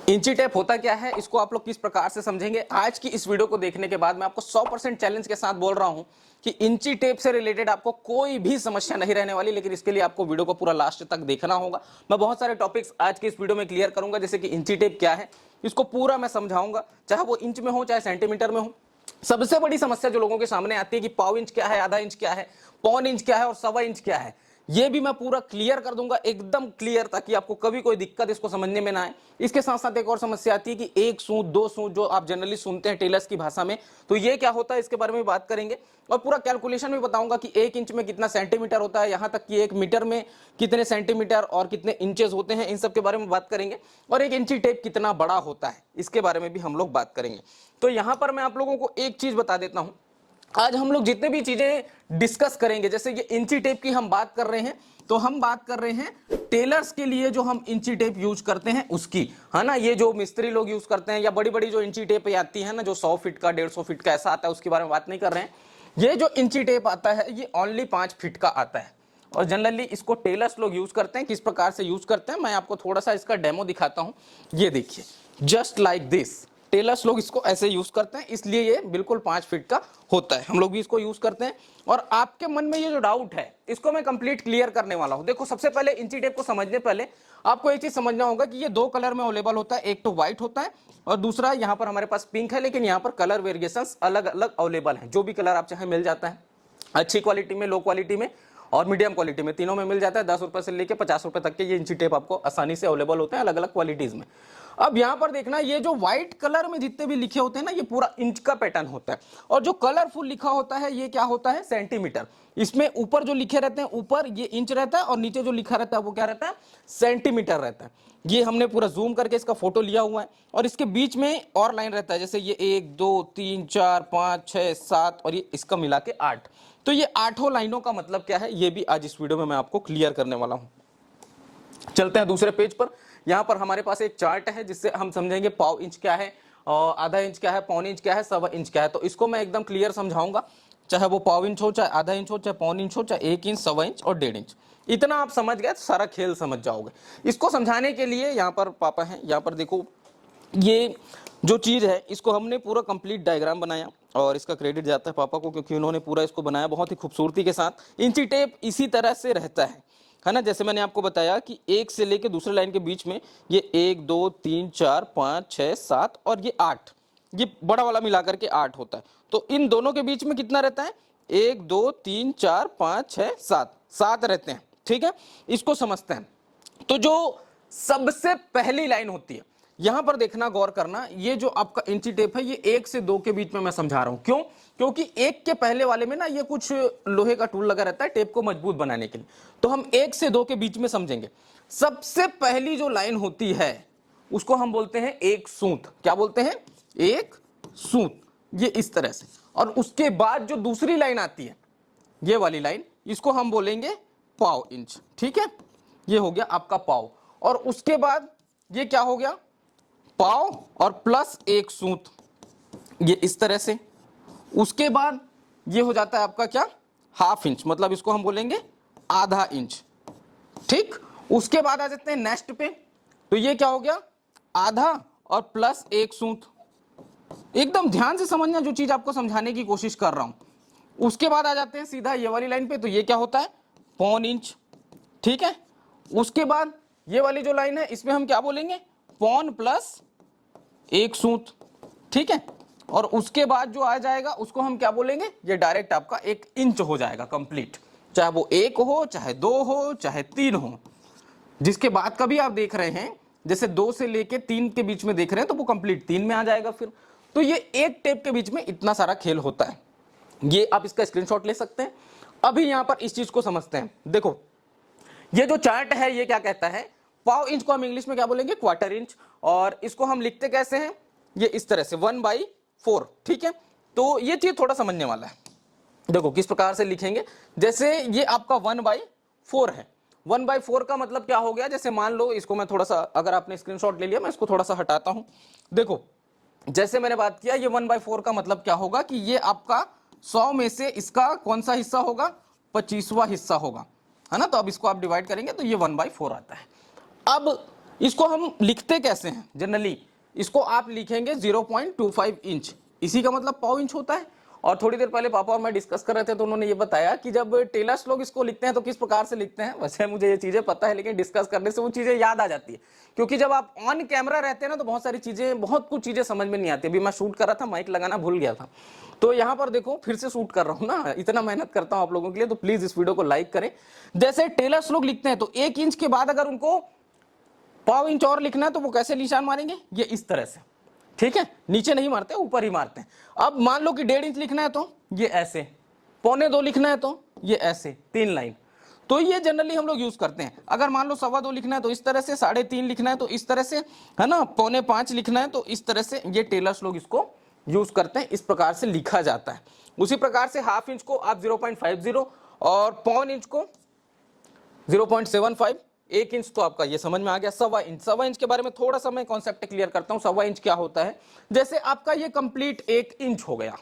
इंची टेप होता क्या है, इसको आप लोग किस प्रकार से समझेंगे। आज की इस वीडियो को देखने के बाद मैं आपको 100% चैलेंज के साथ बोल रहा हूं कि इंची टेप से रिलेटेड आपको कोई भी समस्या नहीं रहने वाली, लेकिन इसके लिए आपको वीडियो को पूरा लास्ट तक देखना होगा। मैं बहुत सारे टॉपिक्स आज की इस वीडियो में क्लियर करूंगा, जैसे कि इंची टेप क्या है, इसको पूरा मैं समझाऊंगा, चाहे वो इंच में हो चाहे सेंटीमीटर में हो। सबसे बड़ी समस्या जो लोगों के सामने आती है कि पाव इंच क्या है, आधा इंच क्या है, पौन इंच क्या है और सवा इंच क्या है, ये भी मैं पूरा क्लियर कर दूंगा, एकदम क्लियर, ताकि आपको कभी कोई दिक्कत इसको समझने में ना आए। इसके साथ साथ एक और समस्या आती है कि एक सूत दो सूत जो आप जनरली सुनते हैं टेलर्स की भाषा में, तो ये क्या होता है इसके बारे में बात करेंगे। और पूरा कैलकुलेशन भी बताऊंगा कि एक इंच में कितना सेंटीमीटर होता है, यहां तक कि एक मीटर में कितने सेंटीमीटर और कितने इंचेस होते हैं, इन सब के बारे में बात करेंगे। और एक इंची टेप कितना बड़ा होता है इसके बारे में भी हम लोग बात करेंगे। तो यहां पर मैं आप लोगों को एक चीज बता देता हूं, आज हम लोग जितने भी चीजें डिस्कस करेंगे, जैसे ये इंची टेप की हम बात कर रहे हैं, तो हम बात कर रहे हैं टेलर्स के लिए जो हम इंची टेप यूज करते हैं उसकी, है ना। ये जो मिस्त्री लोग यूज करते हैं या बड़ी बड़ी जो इंची टेप आती है ना, जो 100 फीट का 150 फीट का ऐसा आता है, उसके बारे में बात नहीं कर रहे हैं। ये जो इंची टेप आता है ये ओनली 5 फीट का आता है और जनरली इसको टेलर्स लोग यूज करते हैं। किस प्रकार से यूज करते हैं मैं आपको थोड़ा सा इसका डेमो दिखाता हूं। ये देखिए, जस्ट लाइक दिस, टेलर्स लोग इसको ऐसे यूज करते हैं, इसलिए ये बिल्कुल 5 फीट का होता है। हम लोग भी इसको यूज करते हैं। और आपके मन में ये जो डाउट है इसको मैं कंप्लीट क्लियर करने वाला हूं। देखो, सबसे पहले इंची टेप को समझने पहले आपको एक चीज समझना होगा कि ये 2 कलर में अवेलेबल होता है, एक तो व्हाइट होता है और दूसरा यहाँ पर हमारे पास पिंक है, लेकिन यहाँ पर कलर वेरिएशंस अलग अलग अवेलेबल है। जो भी कलर आप चाहे मिल जाता है, अच्छी क्वालिटी में, लो क्वालिटी में और मीडियम क्वालिटी में, तीनों में मिल जाता है। 10 रुपए से लेकर 50 रुपए तक के ये इंची टेप आपको आसानी से अवेलेबल होते हैं अलग अलग क्वालिटीज में। अब यहां पर देखना, ये जो व्हाइट कलर में जितने भी लिखे होते हैं ना, ये पूरा इंच का पैटर्न होता है। और जो कलरफुल लिखा होता है ये क्या होता है, सेंटीमीटर। इसमें ऊपर जो लिखे रहते हैं, ऊपर ये इंच रहता है और नीचे जो लिखा रहता है वो क्या रहता है, सेंटीमीटर रहता है। ये हमने पूरा जूम करके इसका फोटो लिया हुआ है। और इसके बीच में और लाइन रहता है, जैसे ये 1 2 3 4 5 6 7 और ये इसका मिला के 8। तो ये 8 लाइनों का मतलब क्या है, ये भी आज इस वीडियो में मैं आपको क्लियर करने वाला हूं। चलते हैं दूसरे पेज पर। यहां पर हमारे पास एक चार्ट है जिससे हम समझेंगे पाव इंच क्या है, आधा इंच क्या है, पौन इंच क्या है, सवा इंच क्या है। तो इसको मैं एकदम क्लियर समझाऊंगा, चाहे वो पाव इंच हो, चाहे आधा इंच हो, चाहे पौन इंच हो, चाहे 1 इंच, सवा इंच और 1.5 इंच। इतना आप समझ गए तो सारा खेल समझ जाओगे। इसको समझाने के लिए यहाँ पर पापा हैं, यहाँ पर देखो, ये जो चीज है इसको हमने पूरा कंप्लीट डायग्राम बनाया और इसका क्रेडिट जाता है पापा को, क्योंकि उन्होंने पूरा इसको बनाया बहुत ही खूबसूरती के साथ। इंची टेप इसी तरह से रहता है ना। जैसे मैंने आपको बताया कि एक से लेके दूसरे लाइन के बीच में ये 1 2 3 4 5 6 7 और ये 8, ये बड़ा वाला मिलाकर के 8 होता है। तो इन दोनों के बीच में कितना रहता है, 1 2 3 4 5 6 7, 7 रहते हैं। ठीक है, इसको समझते हैं। तो जो सबसे पहली लाइन होती है, यहां पर देखना, गौर करना, ये जो आपका इंची टेप है ये 1 से 2 के बीच में मैं समझा रहा हूं। क्यों? क्योंकि 1 के पहले वाले में ना ये कुछ लोहे का टूल लगा रहता है टेप को मजबूत बनाने के लिए। तो हम 1 से 2 के बीच में समझेंगे। सबसे पहली जो लाइन होती है उसको हम बोलते हैं एक सूत। क्या बोलते हैं? एक सूत। ये इस तरह से। और उसके बाद जो दूसरी लाइन आती है, ये वाली लाइन, इसको हम बोलेंगे पाव इंच। ठीक है, ये हो गया आपका पाव। और उसके बाद ये क्या हो गया, पाव और प्लस एक सूत, ये इस तरह से। उसके बाद ये हो जाता है आपका क्या, हाफ इंच, मतलब इसको हम बोलेंगे आधा इंच। ठीक, उसके बाद आ जाते हैं नेक्स्ट पे, तो ये क्या हो गया, आधा और प्लस एक सूत। एकदम ध्यान से समझना जो चीज आपको समझाने की कोशिश कर रहा हूं। उसके बाद आ जाते हैं सीधा ये वाली लाइन पे, तो ये क्या होता है, पौन इंच। ठीक है, उसके बाद ये वाली जो लाइन है इसमें हम क्या बोलेंगे, पौन प्लस एक सूत। ठीक है, और उसके बाद जो आ जाएगा उसको हम क्या बोलेंगे, ये डायरेक्ट आपका 1 इंच हो जाएगा कंप्लीट। चाहे वो 1 हो, चाहे 2 हो, चाहे 3 हो। जिसके बाद का भी आप देख रहे हैं, जैसे 2 से लेके 3 के बीच में देख रहे हैं, तो वो कंप्लीट 3 में आ जाएगा फिर। तो ये एक टेप के बीच में इतना सारा खेल होता है। ये आप इसका स्क्रीनशॉट ले सकते हैं। अभी यहां पर इस चीज को समझते हैं। देखो, ये जो चार्ट है ये क्या कहता है, पाव इंच को हम इंग्लिश में क्या बोलेंगे, क्वार्टर इंच। और इसको हम लिखते कैसे हैं, ये इस तरह से 1/4। ठीक है, तो ये चीज थोड़ा समझने वाला है। देखो किस प्रकार से लिखेंगे, जैसे ये आपका 1/4 है। 1/4 का मतलब क्या हो गया, जैसे मान लो, इसको मैं थोड़ा सा, अगर आपने स्क्रीनशॉट ले लिया, मैं इसको थोड़ा सा हटाता हूं। देखो, जैसे मैंने बात किया, ये 1/4 का मतलब क्या होगा कि ये आपका 100 में से इसका कौन सा हिस्सा होगा, 25वां हिस्सा होगा, है ना। तो अब इसको आप डिवाइड करेंगे तो ये 1/4 आता है। अब इसको हम लिखते कैसे हैं जनरली, इसको आप लिखेंगे 0.25 इंच, इसी का मतलब पाव इंच होता है। और थोड़ी देर पहले पापा और मैं डिस्कस कर रहे थे तो उन्होंने ये बताया कि जब टेलर्स लोग इसको लिखते हैं तो किस प्रकार से लिखते हैं। वैसे मुझे ये चीजें पता है लेकिन डिस्कस करने से वो चीजें याद आ जाती है, क्योंकि जब आप ऑन कैमरा रहते हैं ना तो बहुत सारी चीजें, बहुत कुछ चीजें समझ में नहीं आती। अभी मैं शूट कर रहा था, माइक लगाना भूल गया था, तो यहाँ पर देखो फिर से शूट कर रहा हूँ ना, इतना मेहनत करता हूँ आप लोगों के लिए, तो प्लीज इस वीडियो को लाइक करें। जैसे टेलर्स लोग लिखते हैं तो 1 इंच के बाद अगर उनको पाव इंच और लिखना है तो वो कैसे निशान मारेंगे, ये इस तरह से, ठीक है, नीचे नहीं मारते, ऊपर ही मारते हैं। अब मान लो कि 1.5 इंच लिखना है तो ये ऐसे, 1.25 लिखना है तो ये ऐसे, 3 लाइन, तो ये जनरली हम लोग यूज करते हैं। अगर मान लो 2.25 लिखना है तो इस तरह से, 3.5 लिखना है तो इस तरह से, है ना, 4.25 लिखना है तो इस तरह से, ये टेलर्स लोग इसको यूज करते हैं, इस प्रकार से लिखा जाता है। उसी प्रकार से हाफ इंच को आप 0.50 और पौन इंच को 0.75, 1 इंच तो आपका ये समझ में आ गया। 1.25 इंच, 1.25 इंच के बारे में थोड़ा सा मैं कॉन्सेप्ट क्लियर करता हूं। 1.25 इंच क्या होता है, जैसे आपका ये कंप्लीट 1 इंच हो गया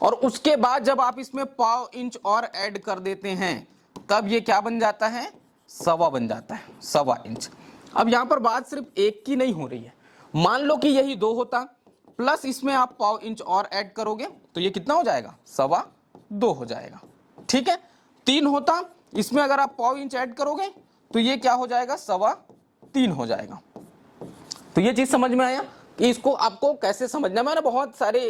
और उसके बाद जब आप इसमें पाव इंच और ऐड कर देते हैं तब ये क्या बन जाता है, 1.25 बन जाता है, 1.25 इंच। अब यहां पर बात सिर्फ 1 की नहीं हो रही है, मान लो कि यही 2 होता प्लस इसमें आप पाव इंच और ऐड करोगे तो ये कितना हो जाएगा, 2.25 हो जाएगा, ठीक है। 3 होता, इसमें अगर आप पाव इंच ऐड करोगे तो ये क्या हो जाएगा, 3.25 हो जाएगा। तो ये चीज समझ में आया कि इसको आपको कैसे समझना। मैंने बहुत सारे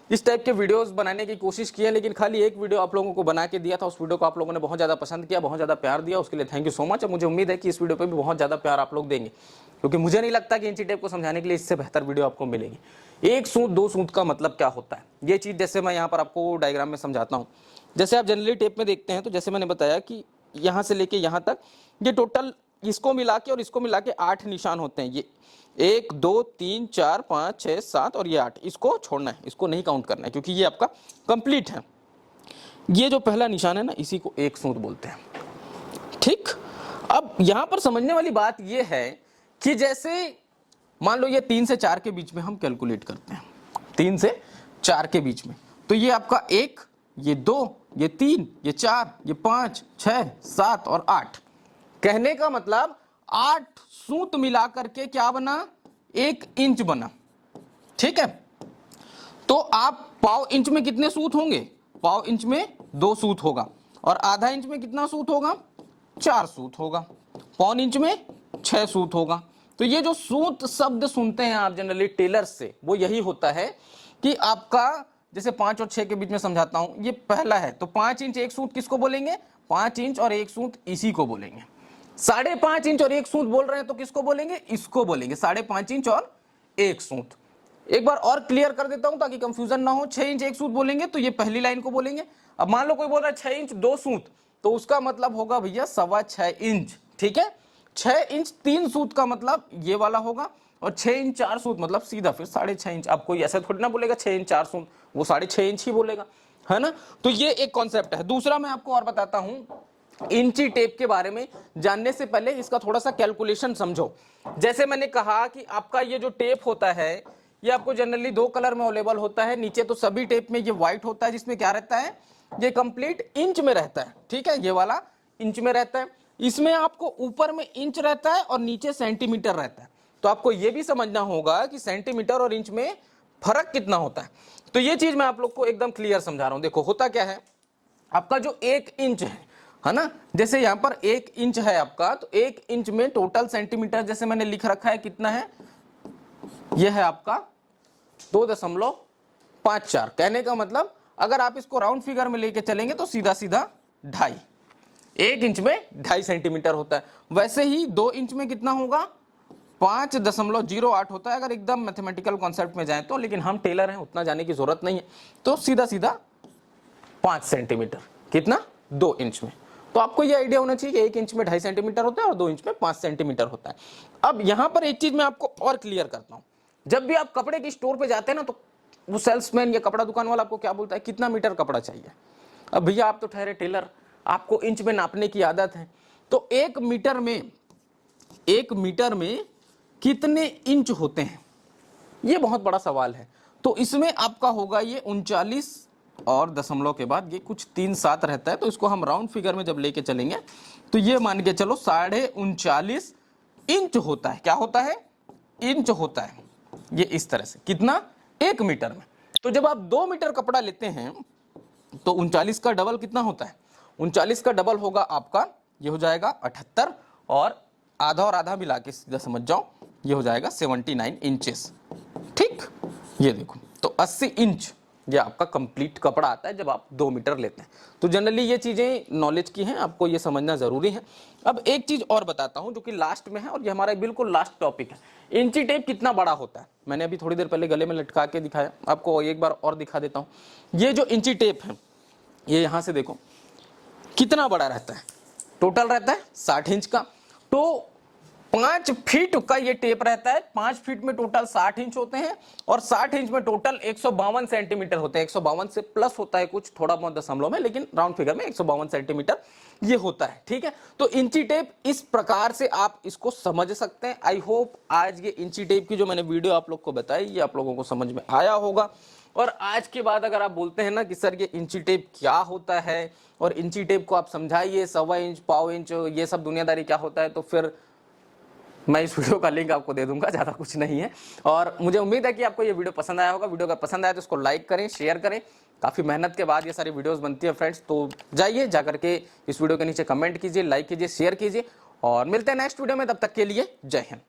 इस टाइप के वीडियोस बनाने की कोशिश की है, लेकिन खाली एक वीडियो आप लोगों को बना के दिया था, उस वीडियो को आप लोगों ने बहुत ज़्यादा पसंद किया, बहुत ज़्यादा प्यार दिया, उसके लिए थैंक यू सो मच। मुझे उम्मीद है कि इस वीडियो पे भी बहुत ज़्यादा प्यार आप लोग देंगे, क्योंकि मुझे नहीं लगता कि इंची टेप को समझाने के लिए इससे बेहतर वीडियो आपको मिलेगी। 1 सूत 2 सूत का मतलब क्या होता है, ये चीज़ जैसे मैं यहाँ पर आपको डायग्राम में समझाता हूँ। जैसे आप जनरली टेप में देखते हैं तो जैसे मैंने बताया कि यहाँ से लेके यहाँ तक ये टोटल इसको मिला के और इसको मिला के 8 निशान होते हैं। ये 1 2 3 4 5 6 7 और ये 8, इसको छोड़ना है, इसको नहीं काउंट करना है क्योंकि ये आपका कंप्लीट है। ये जो पहला निशान है ना, इसी को 1 सूत बोलते हैं, ठीक। अब यहां पर समझने वाली बात ये है कि जैसे मान लो ये 3 से 4 के बीच में हम कैलकुलेट करते हैं, 3 से 4 के बीच में, तो ये आपका 1, ये 2, ये 3, ये 4, ये 5 6 7 और 8। कहने का मतलब 8 सूत मिला करके क्या बना, 1 इंच बना, ठीक है। तो आप पाव इंच में कितने सूत होंगे, पाव इंच में 2 सूत होगा, और आधा इंच में कितना सूत होगा, 4 सूत होगा, पौन इंच में 6 सूत होगा। तो ये जो सूत शब्द सुनते हैं आप जनरली टेलर्स से, वो यही होता है कि आपका जैसे 5 और 6 के बीच में समझाता हूं, ये पहला है तो 5 इंच 1 सूत किसको बोलेंगे, 5 इंच और 1 सूत इसी को बोलेंगे। 5.5 इंच और 1 सूत बोल रहे हैं तो किसको बोलेंगे, इसको बोलेंगे 5.5 इंच और 1 सूत। एक बार और क्लियर कर देता हूं ताकि कंफ्यूजन ना हो, 6 इंच 1 सूत बोलेंगे तो ये पहली लाइन को बोलेंगे। अब मान लो कोई बोल रहा है 6 इंच 2 सूत, तो उसका मतलब होगा भैया 6.25 इंच, ठीक है। 6 इंच 3 सूत का मतलब ये वाला होगा, और 6 इंच 4 सूत मतलब सीधा फिर 6.5 इंच। अब कोई ऐसा थोड़ी ना बोलेगा 6 इंच 4 सूत, वो 6.5 इंच ही बोलेगा, है ना। तो ये एक कॉन्सेप्ट है। दूसरा मैं आपको और बताता हूं, इंची टेप के बारे में जानने से पहले इसका थोड़ा सा कैलकुलेशन समझो। जैसे मैंने कहा कि आपका ये जो टेप होता है ये आपको जनरली 2 कलर में अवेलेबल होता है। नीचे तो सभी टेप में ये व्हाइट होता है, जिसमें क्या रहता है, ये कंप्लीट इंच में रहता है, ठीक है, ये वाला इंच में रहता है। इसमें आपको ऊपर में इंच रहता है और नीचे सेंटीमीटर रहता है। तो आपको ये भी समझना होगा कि सेंटीमीटर और इंच में फर्क कितना होता है। तो ये चीज मैं आप लोग को एकदम क्लियर समझा रहा हूं। देखो होता क्या है, आपका जो 1 इंच है ना, जैसे यहां पर 1 इंच है आपका, तो 1 इंच में टोटल सेंटीमीटर जैसे मैंने लिख रखा है कितना है, यह है आपका 2.54। कहने का मतलब अगर आप इसको राउंड फिगर में लेके चलेंगे तो सीधा सीधा 2.5, 1 इंच में 2.5 सेंटीमीटर होता है। वैसे ही 2 इंच में कितना होगा, 5.08 होता है अगर एकदम मैथमेटिकल कॉन्सेप्ट में जाए तो, लेकिन हम टेलर हैं उतना जाने की जरूरत नहीं है, तो सीधा सीधा 5 सेंटीमीटर, कितना, 2 इंच में। तो आपको ये आइडिया होना चाहिए कि 1 इंच में 2.5 सेंटीमीटर होता है और 2 इंच में 5 सेंटीमीटर होता है। अब यहां पर एक चीज मैं आपको और क्लियर करता हूं, जब भी आप कपड़े की स्टोर पे जाते हैं ना, तो वो सेल्समैन या कपड़ा दुकान वाला आपको क्या बोलता है, कितना मीटर कपड़ा चाहिए। अब भैया आप तो ठहरे टेलर, आपको इंच में नापने की आदत है, तो 1 मीटर में कितने इंच होते हैं, ये बहुत बड़ा सवाल है। तो इसमें आपका होगा ये 39 और दशमलव के बाद ये कुछ 3-7 रहता है, तो इसको हम राउंड फिगर में जब लेके चलेंगे तो ये मान के चलो 39.5 इंच होता है। क्या होता है? इंच होता है। ये इस तरह से कितना? 1 मीटर में। तो जब आप 2 मीटर कपड़ा लेते हैं तो 39 का डबल कितना होता है? 39 का डबल होगा आपका, ये हो जाएगा 78, और आधा मिला के सीधा समझ जाओ, ये हो जाएगा 79 इंचेस। ठीक, ये देखो, तो 80 इंच ये आपका कंप्लीट कपड़ा आता है जब आप 2 मीटर लेते हैं। तो जनरली ये चीजें नॉलेज की हैं, आपको ये समझना जरूरी है। अब एक चीज और बताता हूं जो कि लास्ट में है, और ये हमारा बिल्कुल लास्ट टॉपिक है। इंची टेप कितना बड़ा होता है? मैंने अभी थोड़ी देर पहले गले में लटका के दिखाया, आपको एक बार और दिखा देता हूं। ये जो इंची टेप है, ये यहां से देखो कितना बड़ा रहता है। टोटल रहता है 60 इंच का। तो 5 फीट का ये टेप रहता है। 5 फीट में टोटल 60 इंच होते हैं, और 60 इंच में टोटल 152 सेंटीमीटर होते हैं। 152 से प्लस होता है कुछ थोड़ा बहुत दशमलव में, लेकिन राउंड फिगर में 152 सेंटीमीटर ये होता है। ठीक है, तो इंची टेप इस प्रकार से आप इसको समझ सकते हैं। आई होप आज ये इंची टेप की जो मैंने वीडियो आप लोग को बताई, ये आप लोगों को समझ में आया होगा। और आज के बाद अगर आप बोलते हैं ना कि सर ये इंची टेप क्या होता है, और इंची टेप को आप समझाइए, 1.25 इंच, पाव इंच, ये सब दुनियादारी क्या होता है, तो फिर मैं इस वीडियो का लिंक आपको दे दूंगा, ज्यादा कुछ नहीं है। और मुझे उम्मीद है कि आपको ये वीडियो पसंद आया होगा। वीडियो अगर पसंद आया तो इसको लाइक करें, शेयर करें। काफी मेहनत के बाद ये सारी वीडियोस बनती है फ्रेंड्स, तो जाइए जाकर के इस वीडियो के नीचे कमेंट कीजिए, लाइक कीजिए, शेयर कीजिए, और मिलते हैं नेक्स्ट वीडियो में। तब तक के लिए जय हिंद।